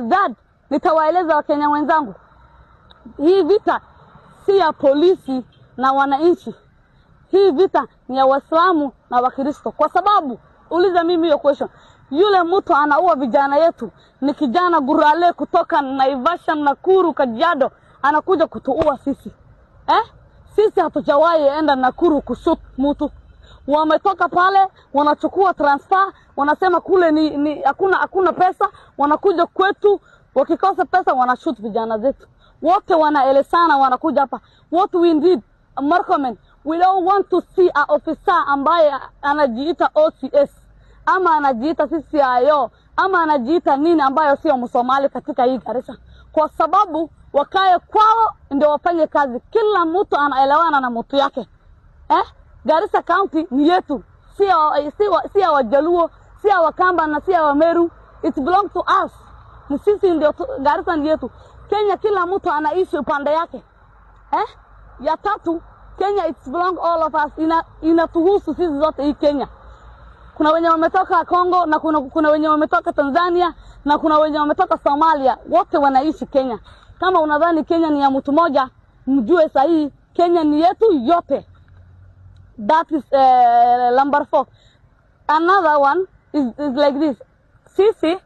That nitawaeleza Wakenya wenzangu, hii vita si ya polisi na wananchi. Hii vita ni ya Waislamu na Wakristo. Kwa sababu uliza mimi hiyo question, yule mtu anaua vijana yetu ni kijana Gurale kutoka Naivasha, Nakuru, Kajiado, anakuja kutuua sisi. Sisi hatujawahi enda Nakuru kushoot mtu. Wametoka pale, wanachukua transfer, wanasema kule ni hakuna pesa, wanakuja kwetu, wakikosa pesa wanashoot vijana zetu. Wote wanaelezana wanakuja hapa. What we need, Murkomen, we don't want to see a officer ambaye anajiita OCS ama anajiita CCIO ama anajiita nini ambayo sio Msomali katika hii Garissa. Kwa sababu wakae kwao ndio wafanye kazi. Kila mtu anaelewana na mtu yake. Garissa County ni yetu. Si ya Wajaluo, si ya Wakamba na si ya Wameru. It belongs to us. Ni sisi ndio Garissa ni yetu. Kenya kila mtu anaishi upande yake. Ya tatu, Kenya it belongs all of us. Inatuhusu sisi zote hii Kenya. Kuna wenye wametoka Kongo na kuna wenye wametoka Tanzania na kuna wenye wametoka Somalia. Wote wanaishi Kenya. Kama unadhani Kenya ni ya mtu moja, mjue sahihi Kenya ni yetu yote. That is number 4. Another one is like this. Sisi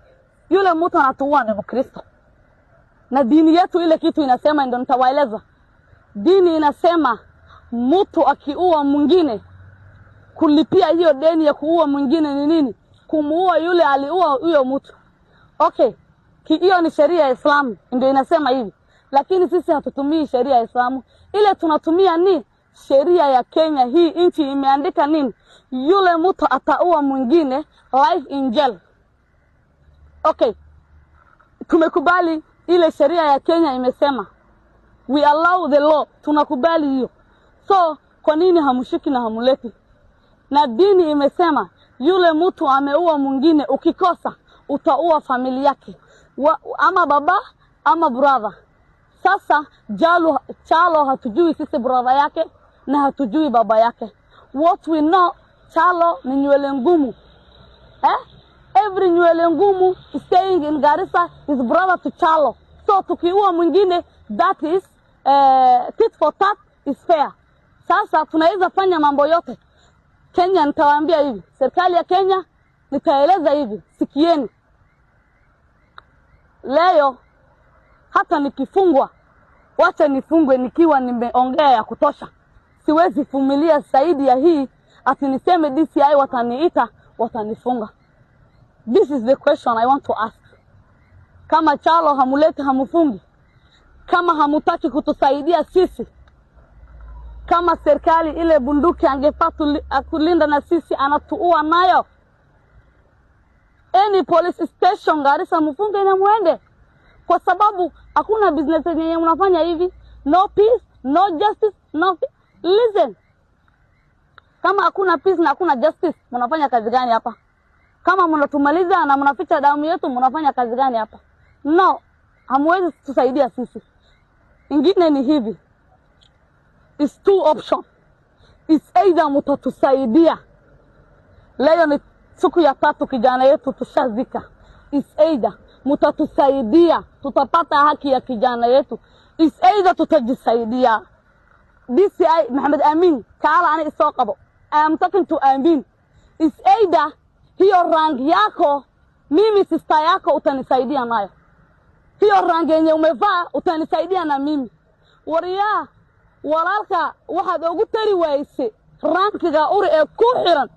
yule mtu anatuua ni Mkristo. Na dini yetu ile kitu inasema, ndio nitawaeleza. Dini inasema mtu akiua mwingine, kulipia hiyo deni ya kuua mwingine ni nini? Kumuua yule aliua huyo mtu. Okay. Hiyo ni sheria ya Islamu ndio inasema hivi. Lakini sisi hatutumii sheria ya Islamu. Ile tunatumia ni sheria ya Kenya. Hii nchi imeandika nini? Yule mtu ataua mwingine, life in jail. Okay. Tumekubali ile sheria ya Kenya imesema. We allow the law. Tunakubali hiyo. So, kwa nini hamushiki na hamuleti? Na dini imesema yule mtu ameua mwingine, ukikosa utaua familia yake. Ama baba ama brother. Sasa Chalo hatujui sisi brother yake na hatujui baba yake. What we know, Chalo ni nywele ngumu. Every nywele ngumu staying in Garissa is brother to Chalo. So tukiua mwingine, that is tit for tat is fair. Sasa tunaweza fanya mambo yote. Kenya nitawaambia hivi, serikali ya Kenya nitaeleza hivi, sikieni. Leo hata nikifungwa, wacha nifungwe nikiwa nimeongea ya kutosha. Siwezi vumilia zaidi ya hii ati niseme DCI wataniita, watanifunga. This is the question I want to ask. Kama Chalo hamulete hamufungi, kama hamutaki kutusaidia sisi, kama serikali ile bunduki angepata kulinda na sisi anatuua nayo, any police station Garissa mfunge na muende. Kwa sababu hakuna business yenye mnafanya hivi. No peace, no justice, no listen. Kama hakuna peace na hakuna justice, mnafanya kazi gani hapa? Kama mnatumaliza na mnaficha damu yetu, mnafanya kazi gani hapa? No, hamwezi tusaidia sisi. Ingine ni hivi. It's two options. It's either mtatusaidia. Leo ni siku ya 3 kijana yetu tushazika. It's either mtatusaidia, tutapata haki ya kijana yetu. It's either tutajisaidia. DCI Mohamed Amin, kaala ani isoo qabo. I am talking to Amin. It's either hiyo rangi yako, mimi sister yako utanisaidia nayo. Hiyo rangi yenye umevaa utanisaidia na mimi. Wariya walaalka waxaad ugu tari wayse rankiga ur ee ku xiran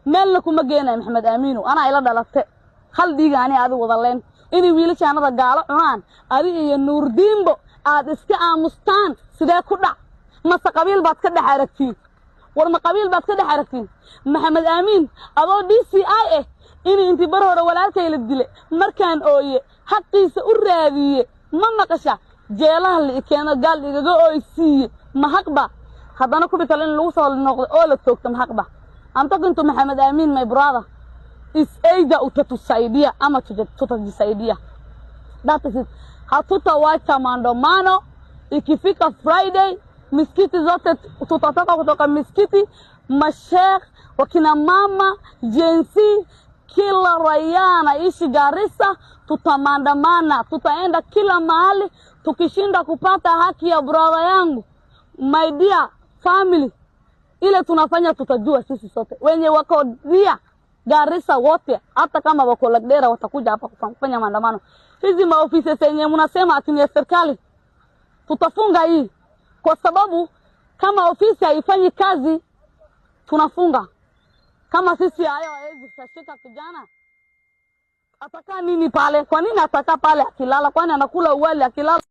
meel kuma geenay Mohamed Amin ana ila dhalatay hal diigaani aad wada leen inay wiilashaanada gaalo cunaan ari iyo Nuurdiinbo aad iska aamustaan sidee ku dhac masa qabiil baad ka dhaxaragtiin war ma qabiil baad ka dhaxaragtiin Mohamed Amin adoo DCI intii bar hore walaalkay la dilay markaan ooye xaqiisa u raadiye ma maqasha jeelaha la keeno gaal igaga ooysiye ma haqba hadana ku bital in lagu soo noqdo oo la toogto ma haqba I'm talking to Mohamed Amin, my brother. Is either utatusaidia ama tutajisaidia. That is it. Hatutawacha maandamano. Ikifika Friday, miskiti zote tutatoka kutoka miskiti, mashekh, wakina mama, jensi, kila raia anaishi Garissa, tutamandamana, tutaenda kila mahali. Tukishinda kupata haki ya brother yangu, my dear family, ile tunafanya tutajua sisi sote. Wenye wako dia Garissa wote, hata kama wako Lagdera, watakuja hapa kufanya maandamano. Hizi maofisi zenye mnasema ati ni serikali, tutafunga hii, kwa sababu kama ofisi haifanyi kazi tunafunga. Kama sisi hayo hawezi kushika kijana, ataka nini pale? Kwa nini ataka pale akilala? Kwani anakula uwali akilala?